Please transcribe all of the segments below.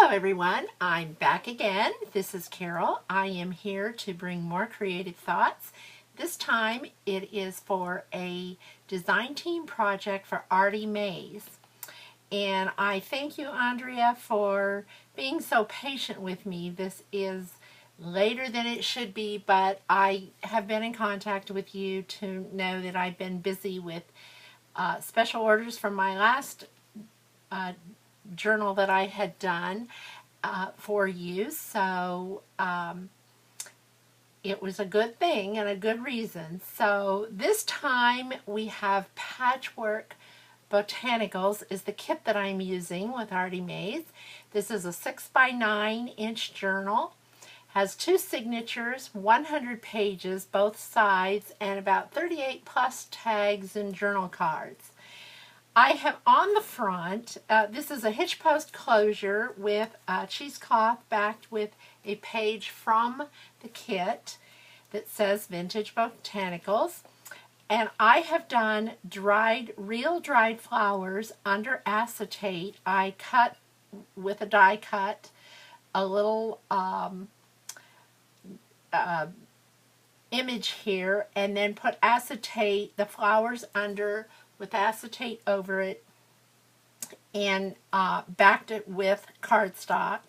Hello everyone, I'm back again. This is Carol. I am here to bring more creative thoughts. This time it is for a design team project for ARTYmaze. And I thank you, Andrea, for being so patient with me. This is later than it should be, but I have been in contact with you to know that I've been busy with special orders from my last journal that I had done for you, so it was a good thing and a good reason. So this time we have Patchwork Botanicals is the kit that I'm using with ARTYmaze. This is a 6x9" journal, has 2 signatures, 100 pages both sides, and about 38 plus tags and journal cards. I have on the front, this is a hitch post closure with cheesecloth backed with a page from the kit that says Vintage Botanicals. And I have done real dried flowers under acetate. I cut with a die cut a little image here and then put acetate, the flowers under with acetate over it, and backed it with cardstock,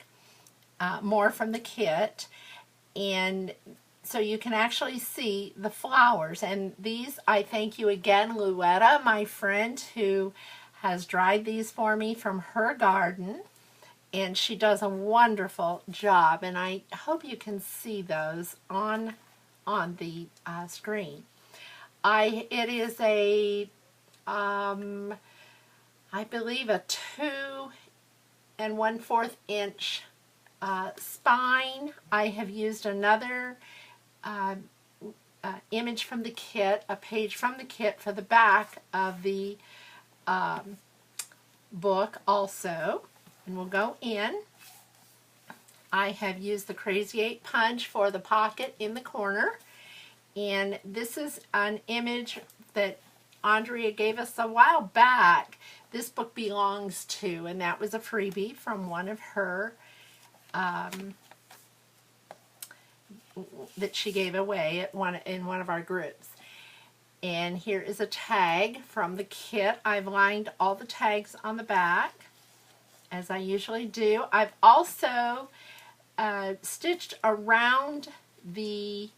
more from the kit, and so you can actually see the flowers. And these, I thank you again, Luetta, my friend, who has dried these for me from her garden, and she does a wonderful job, and I hope you can see those on the screen. It is a I believe a 2 1/4 inch spine. I have used another image from the kit, a page from the kit for the back of the book also, and we'll go in. I have used the Crazy 8 punch for the pocket in the corner, and this is an image that Andrea gave us a while back. This book belongs to, and that was a freebie from one of her that she gave away in one of our groups. And here is a tag from the kit. I've lined all the tags on the back, as I usually do. I've also stitched around the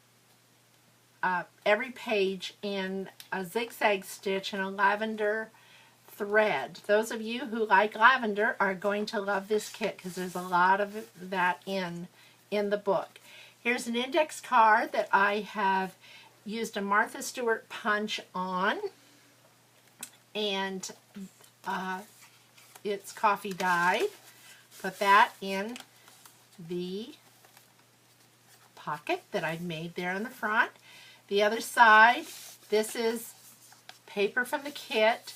every page in a zigzag stitch and a lavender thread. Those of you who like lavender are going to love this kit because there's a lot of that in the book. Here's an index card that I have used a Martha Stewart punch on, and it's coffee dyed. Put that in the pocket that I've made there in the front. The other side, this is paper from the kit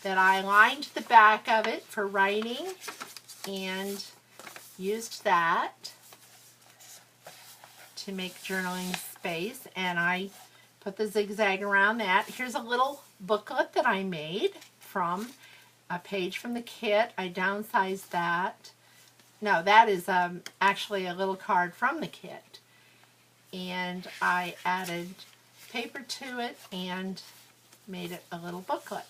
that I lined the back of it for writing and used that to make journaling space, and I put the zigzag around that. Here's a little booklet that I made from a page from the kit. I downsized that. No, that is actually a little card from the kit, and I added paper to it and made it a little booklet.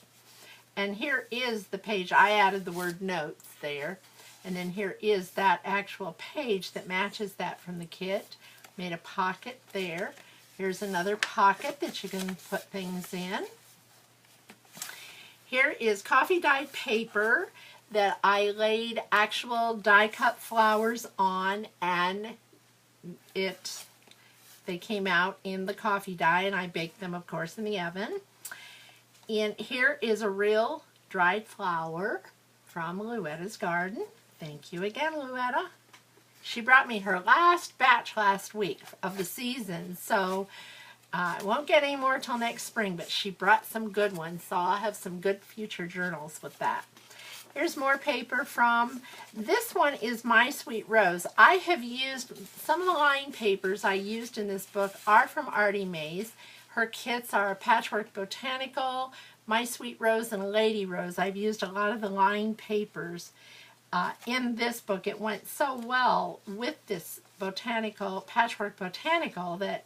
And here is the page. I added the word notes there, and then here is that actual page that matches that from the kit. Made a pocket there. Here's another pocket that you can put things in. Here is coffee dyed paper that I laid actual die cut flowers on, and they came out in the coffee dye, and I baked them, of course, in the oven. And here is a real dried flower from Luetta's garden. Thank you again, Luetta. She brought me her last batch last week of the season, so I won't get any more till next spring, but she brought some good ones, so I'll have some good future journals with that. Here's more paper from, this one is My Sweet Rose. I have used, some of the line papers I used in this book are from ARTYmaze. Her kits are Patchwork Botanical, My Sweet Rose, and Lady Rose. I've used a lot of the line papers in this book. It went so well with this Patchwork Botanical that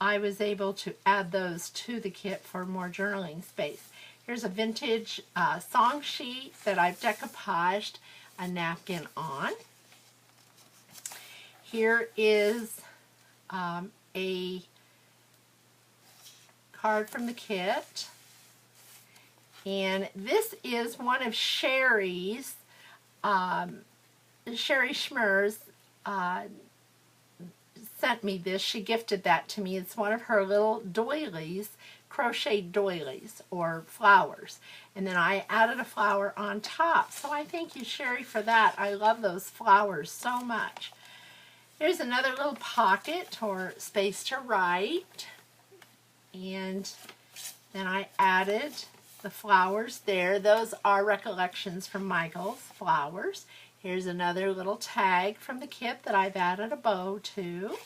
I was able to add those to the kit for more journaling space. Here's a vintage song sheet that I've decoupaged a napkin on. Here is a card from the kit. And this is one of Sherry's, Sherry Schmur's sent me this. She gifted that to me. It's one of her little doilies, crocheted doilies or flowers. And then I added a flower on top. So I thank you, Sherry, for that. I love those flowers so much. Here's another little pocket or space to write. And then I added the flowers there. Those are recollections from Michael's flowers. Here's another little tag from the kit that I've added a bow to.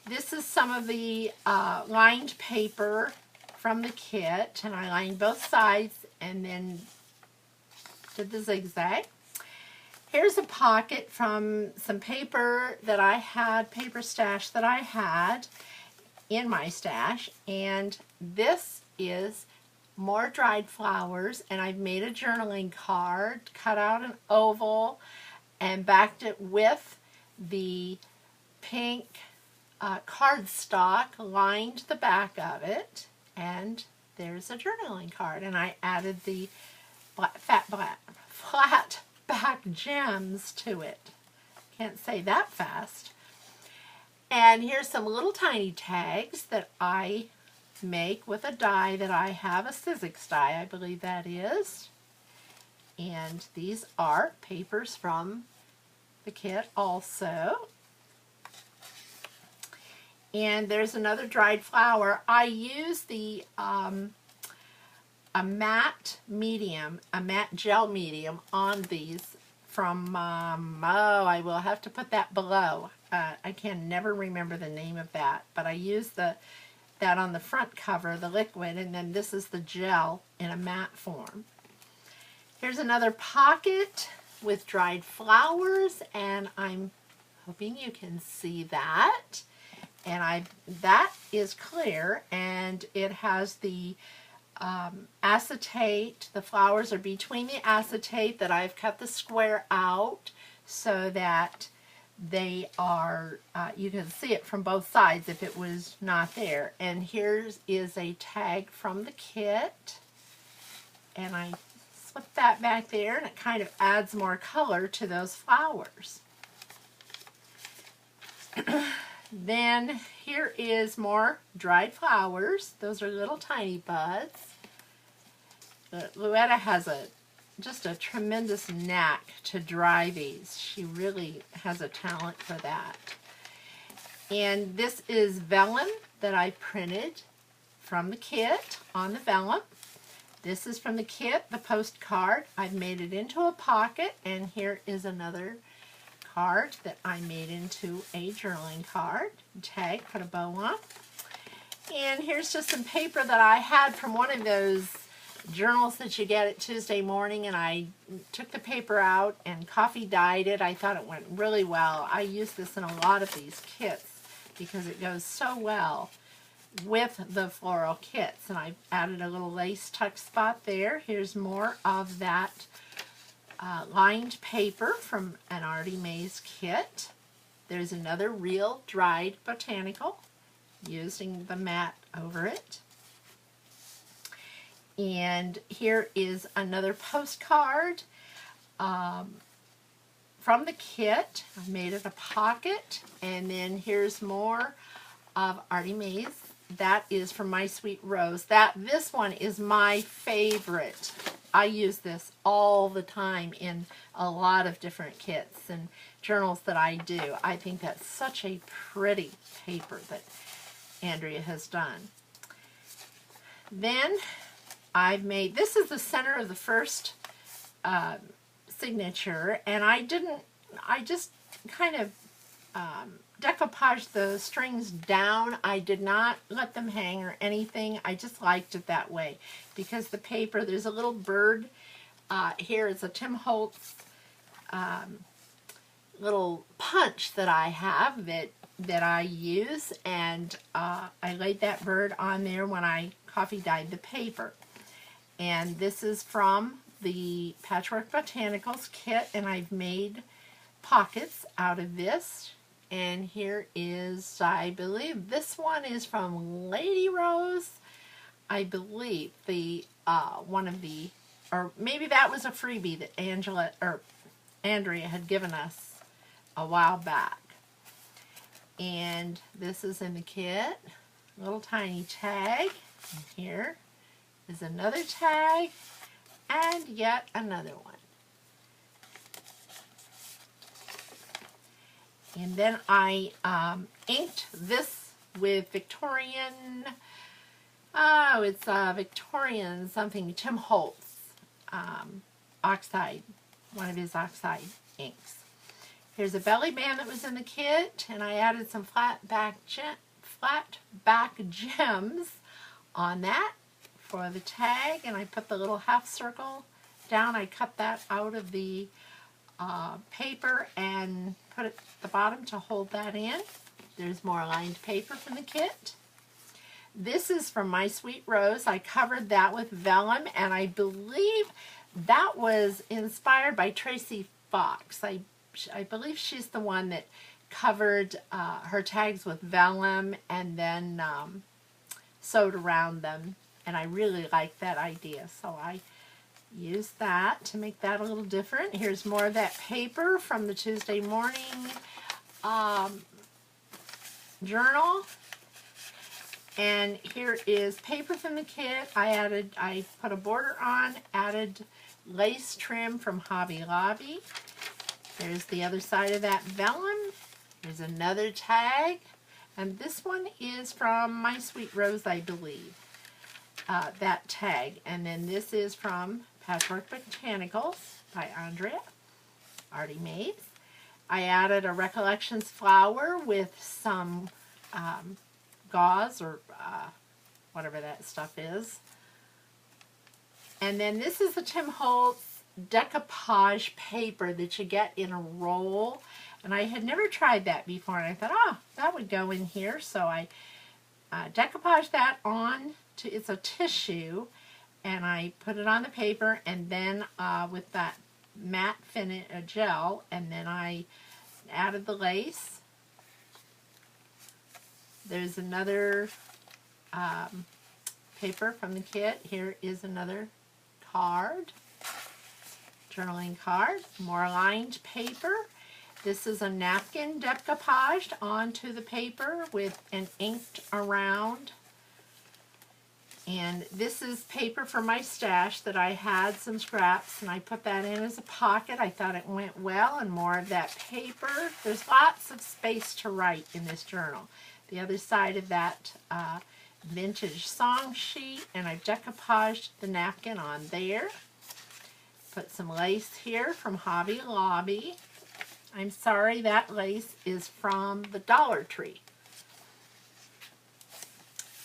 This is some of the lined paper from the kit, and I lined both sides and then did the zigzag. Here's a pocket from some paper that I had, paper stash that I had in my stash, and this is more dried flowers, and I've made a journaling card, cut out an oval, and backed it with the pink cardstock, lined the back of it, and there's a journaling card. And I added the flat back gems to it. Can't say that fast. And here's some little tiny tags that I make with a die that I have, a Sizzix die, I believe that is. And these are papers from the kit also. And there's another dried flower. I use the a matte gel medium on these from, I will have to put that below. I can never remember the name of that, but I use that on the front cover, the liquid, and then this is the gel in a matte form. Here's another pocket with dried flowers, and I'm hoping you can see that. And that is clear, and it has the acetate. The flowers are between the acetate that I've cut the square out so that they are, you can see it from both sides if it was not there. And here is a tag from the kit, and I slip that back there, and it kind of adds more color to those flowers. Then here is more dried flowers. Those are little tiny buds. But Luetta has just a tremendous knack to dry these. She really has a talent for that. And this is vellum that I printed from the kit on the vellum. This is from the kit, the postcard. I've made it into a pocket, and here is another card that I made into a journaling card. Tag, put a bow on. And here's just some paper that I had from one of those journals that you get at Tuesday morning, and I took the paper out and coffee dyed it. I thought it went really well. I use this in a lot of these kits because it goes so well with the floral kits. And I've added a little lace tuck spot there. Here's more of that lined paper from an ARTYmaze kit. There's another real dried botanical using the matte over it. And here is another postcard from the kit. I made it a pocket, and then here's more of ARTYmaze. That is from My Sweet Rose. This one is my favorite. I use this all the time in a lot of different kits and journals that I do. I think that's such a pretty paper that Andrea has done. Then I've made, this is the center of the first signature, and I just kind of decoupaged the strings down. I did not let them hang or anything. I just liked it that way because the paper, there's a little bird here. It's a Tim Holtz little punch that I have that I use, and I laid that bird on there when I coffee dyed the paper. And this is from the Patchwork Botanicals kit, and I've made pockets out of this. And here is, I believe this one is from Lady Rose. I believe the one of the, or maybe that was a freebie that Andrea had given us a while back. And this is in the kit, little tiny tag. And here is another tag, and yet another one. And then I inked this with Victorian, it's Victorian something, Tim Holtz oxide, one of his oxide inks. Here's a belly band that was in the kit, and I added some flat back gems on that for the tag, and I put the little half circle down. I cut that out of the paper and put it at the bottom to hold that in. There's more lined paper from the kit. This is from My Sweet Rose. I covered that with vellum, and I believe that was inspired by Tracy Fox. I believe she's the one that covered her tags with vellum and then sewed around them, and I really like that idea, so I used that to make that a little different. Here's more of that paper from the Tuesday morning journal, and here is paper from the kit. I put a border on, added lace trim from Hobby Lobby. There's the other side of that vellum. There's another tag, and this one is from My Sweet Rose, I believe, that tag. And then this is from Patchwork Botanicals by Andrea, ARTYmaze. I added a Recollections flower with some gauze or whatever that stuff is. And then this is the Tim Holtz decoupage paper that you get in a roll, and I had never tried that before, and I thought, oh, that would go in here. So I decoupaged that on to, it's a tissue, and I put it on the paper, and then with that matte finish gel, and then I added the lace. There's another paper from the kit. Here is another card, journaling card, more lined paper. This is a napkin decoupaged onto the paper with an inked around. And this is paper from my stash that I had some scraps, and I put that in as a pocket. I thought it went well, and more of that paper. There's lots of space to write in this journal. The other side of that vintage song sheet, and I've decoupaged the napkin on there. Put some lace here from Hobby Lobby. I'm sorry, that lace is from the Dollar Tree.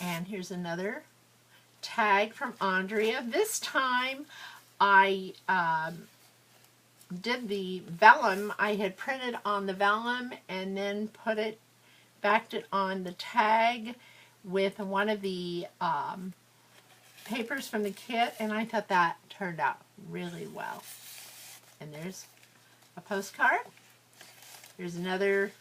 And here's another tag from Andrea. This time I did the vellum. I had printed on the vellum and then backed it on the tag with one of the papers from the kit, and I thought that turned out really well. And there's a postcard. Here's another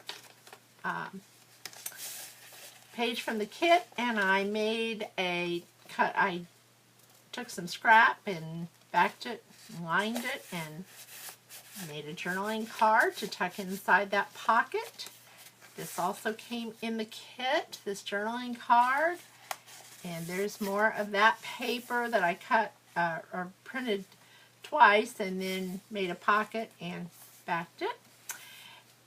page from the kit, and I made a cut. I took some scrap and backed it, lined it, and made a journaling card to tuck inside that pocket. This also came in the kit, this journaling card. And there's more of that paper that I cut or printed twice and then made a pocket and backed it.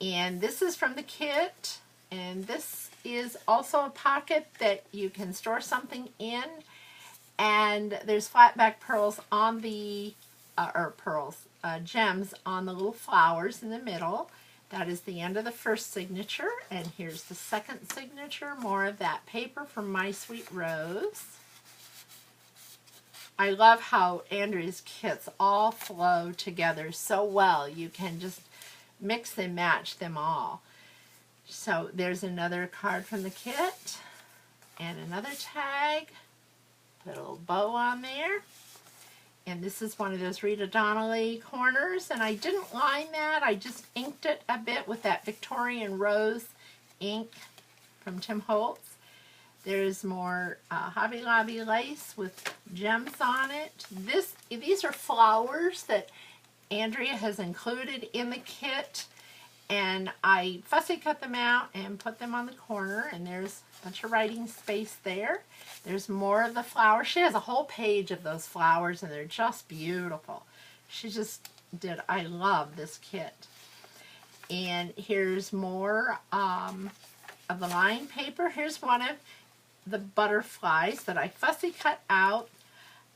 And this is from the kit, and this is also a pocket that you can store something in. And there's flat back pearls on the, gems on the little flowers in the middle. That is the end of the first signature, and here's the second signature, more of that paper from My Sweet Rose. I love how Andrea's kits all flow together so well. You can just mix and match them all. So there's another card from the kit and another tag. Put a little bow on there. And this is one of those Rita Donnelly corners, and I didn't line that. I just inked it a bit with that Victorian Rose ink from Tim Holtz. There's more Hobby Lobby lace with gems on it. These are flowers that Andrea has included in the kit, and I fussy cut them out and put them on the corner, and there's a bunch of writing space there. There's more of the flowers. She has a whole page of those flowers, and they're just beautiful. She just did. I love this kit. And here's more of the lined paper. Here's one of the butterflies that I fussy cut out,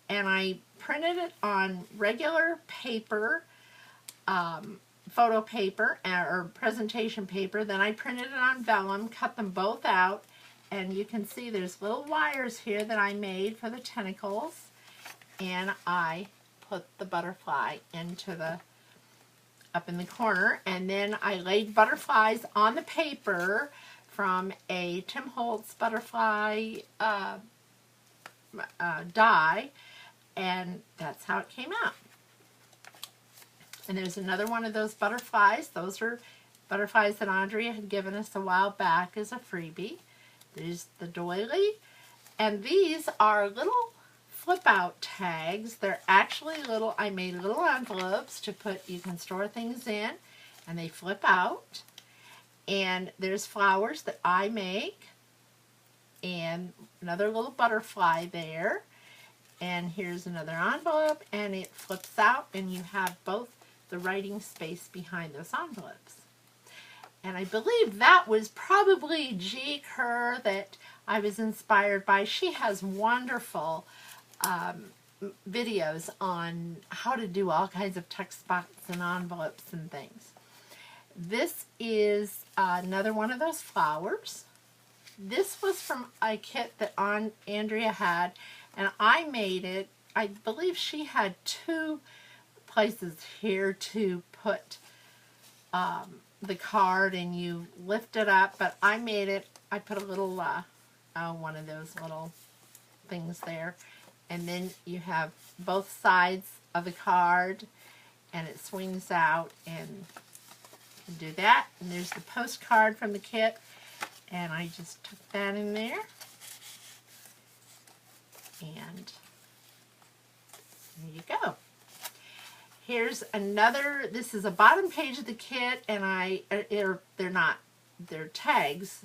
and I printed it on regular paper, photo paper or presentation paper. Then I printed it on vellum, cut them both out, and you can see there's little wires here that I made for the tentacles, and I put the butterfly into the up in the corner, and then I laid butterflies on the paper from a Tim Holtz butterfly die, and that's how it came out. And there's another one of those butterflies. Those are butterflies that Andrea had given us a while back as a freebie. There's the doily, and these are little flip out tags. They're actually little, I made little envelopes to put, you can store things in, and they flip out. And there's flowers that I make, and another little butterfly there. And here's another envelope, and it flips out, and you have both the writing space behind those envelopes. And I believe that was probably G. Kerr that I was inspired by. She has wonderful videos on how to do all kinds of text spots and envelopes and things. This is another one of those flowers. This was from a kit that Andrea had, and I made it. I believe she had two places here to put the card, and you lift it up, but I made it. I put a little, one of those little things there, and then you have both sides of the card, and it swings out, and do that. And there's the postcard from the kit, and I just took that in there, and there you go. Here's another, this is a bottom page of the kit, and they're tags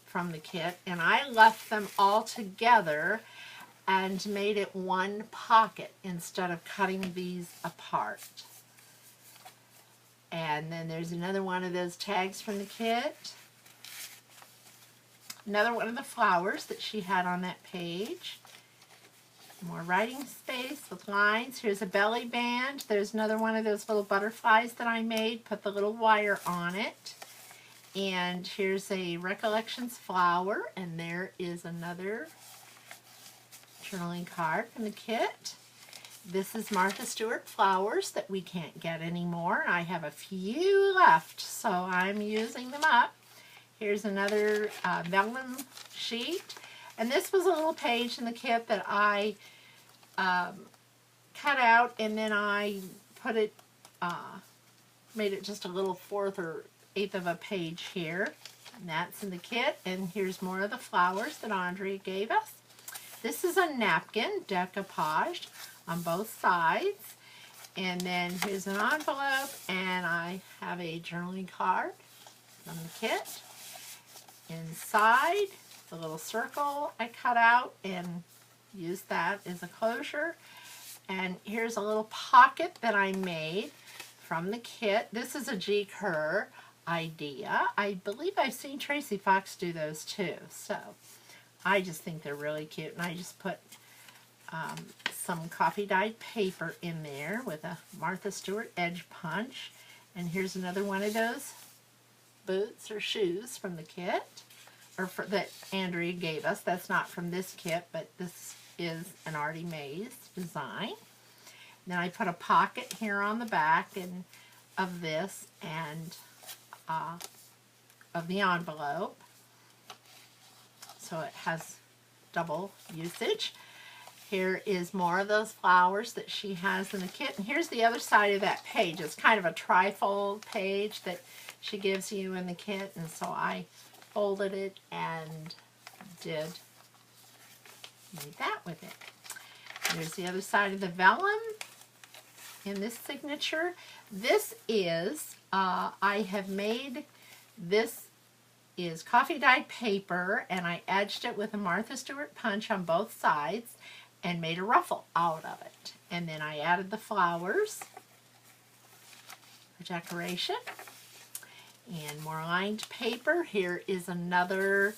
from the kit, and I left them all together and made it one pocket instead of cutting these apart. And then there's another one of those tags from the kit. Another one of the flowers that she had on that page. More writing space with lines. Here's a belly band. There's another one of those little butterflies that I made. Put the little wire on it. And here's a Recollections flower. And there is another journaling card from the kit. This is Martha Stewart flowers that we can't get anymore. I have a few left, so I'm using them up. Here's another vellum sheet. And this was a little page in the kit that I cut out, and then I put it, made it just a little 1/4 or 1/8 of a page here. And that's in the kit. And here's more of the flowers that Andrea gave us. This is a napkin, decoupaged on both sides. And then here's an envelope, and I have a journaling card from the kit. Inside, the little circle I cut out and used that as a closure. And here's a little pocket that I made from the kit. This is a G. Kerr idea. I believe I've seen Tracy Fox do those too. So I just think they're really cute. And I just put some coffee dyed paper in there with a Martha Stewart edge punch. And here's another one of those boots or shoes from the kit, or that Andrea gave us. That's not from this kit, but this is an ARTYmaze design. Then I put a pocket here on the back and of this and of the envelope, so it has double usage. Here is more of those flowers that she has in the kit, and here's the other side of that page. It's kind of a trifold page that she gives you in the kit, and so I folded it and made that with it. There's the other side of the vellum in this signature. This is, I have made, this is coffee dyed paper, and I edged it with a Martha Stewart punch on both sides and made a ruffle out of it. And then I added the flowers for decoration. And more lined paper. Here is another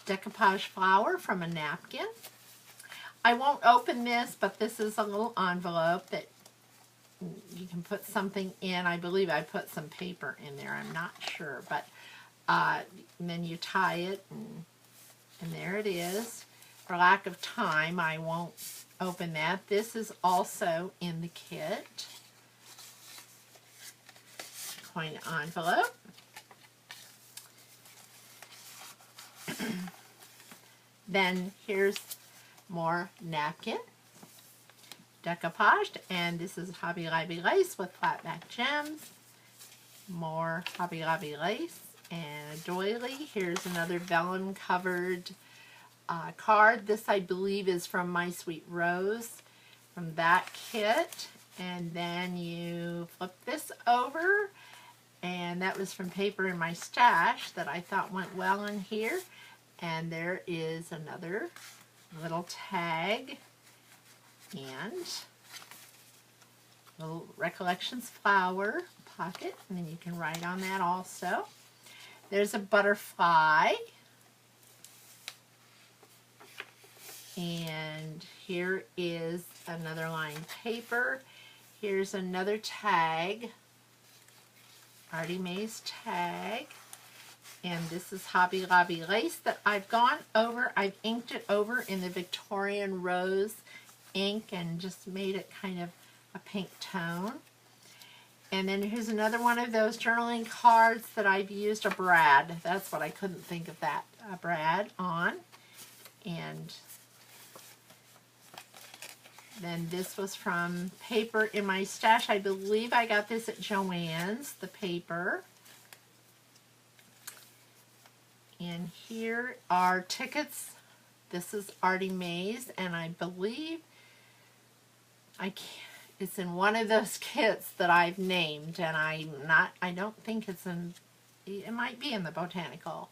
decoupage flower from a napkin. I won't open this, but this is a little envelope that you can put something in. I believe I put some paper in there. I'm not sure, but and then you tie it, and there it is. For lack of time, I won't open that. This is also in the kit. Coin envelope. Then here's more napkin decoupaged, and this is Hobby Lobby lace with flatback gems. More Hobby Lobby lace and a doily. Here's another vellum covered card. This I believe is from My Sweet Rose from that kit. And then you flip this over, and that was from paper in my stash that I thought went well in here. And there is another little tag and little Recollections flower pocket, and then you can write on that also. There's a butterfly, and here is another lined paper. Here's another tag, ARTYmaze tag, and this is Hobby Lobby lace that I've gone over. I've inked it over in the Victorian Rose ink and just made it kind of a pink tone. And then here's another one of those journaling cards that I've used a brad. That's what I couldn't think of, that a brad on. And then this was from paper in my stash. I believe I got this at Joann's, the paper. And here are tickets. This is ARTYmaze, and I believe it's in one of those kits that I've named, and I don't think it's in, it might be in the Botanical,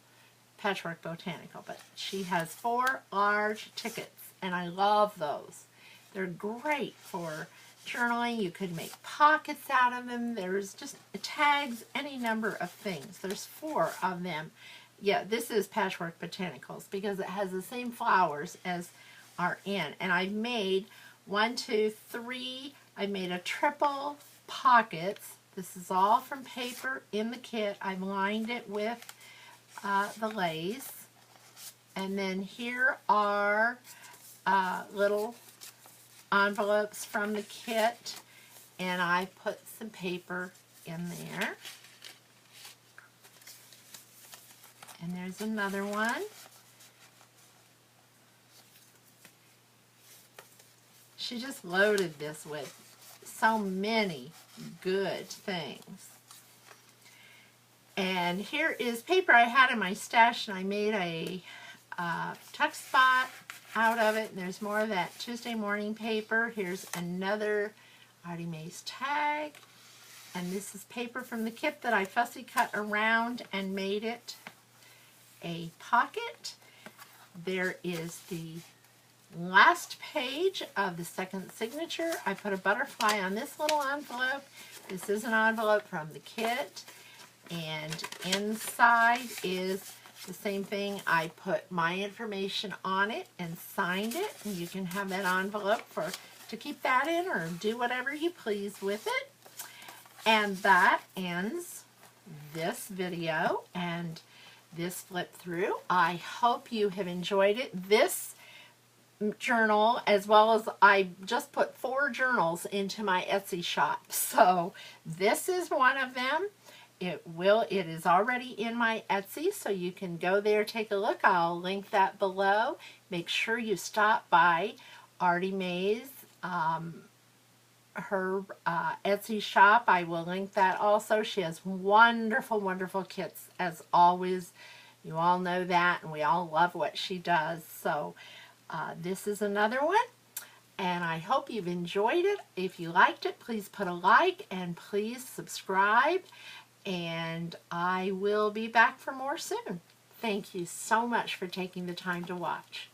Patchwork Botanical, but she has 4 large tickets, and I love those. They're great for journaling. You could make pockets out of them. There's just tags, any number of things. There's 4 of them. Yeah, this is Patchwork Botanicals because it has the same flowers as are in. And I've made 1, 2, 3. I made a triple pockets. This is all from paper in the kit. I've lined it with the lace. And then here are little envelopes from the kit, and I put some paper in there. And there's another one. She just loaded this with so many good things. And here is paper I had in my stash, and I made a tuck spot out of it. And there's more of that Tuesday morning paper. Here's another ARTYmaze tag. And this is paper from the kit that I fussy cut around and made it a pocket. There is the last page of the second signature. I put a butterfly on this little envelope. This is an envelope from the kit, and inside is the same thing. I put my information on it and signed it, and you can have that envelope to keep that in or do whatever you please with it. And that ends this video and this flip through. I hope you have enjoyed it. This journal, as well as I just put 4 journals into my Etsy shop. So this is one of them. It is already in my Etsy, so you can go there, take a look. I'll link that below. Make sure you stop by ARTYmaze, her Etsy shop. I will link that also. She has wonderful, wonderful kits as always. You all know that, and we all love what she does. So this is another one, and I hope you've enjoyed it. If you liked it, please put a like and please subscribe, and I will be back for more soon. Thank you so much for taking the time to watch.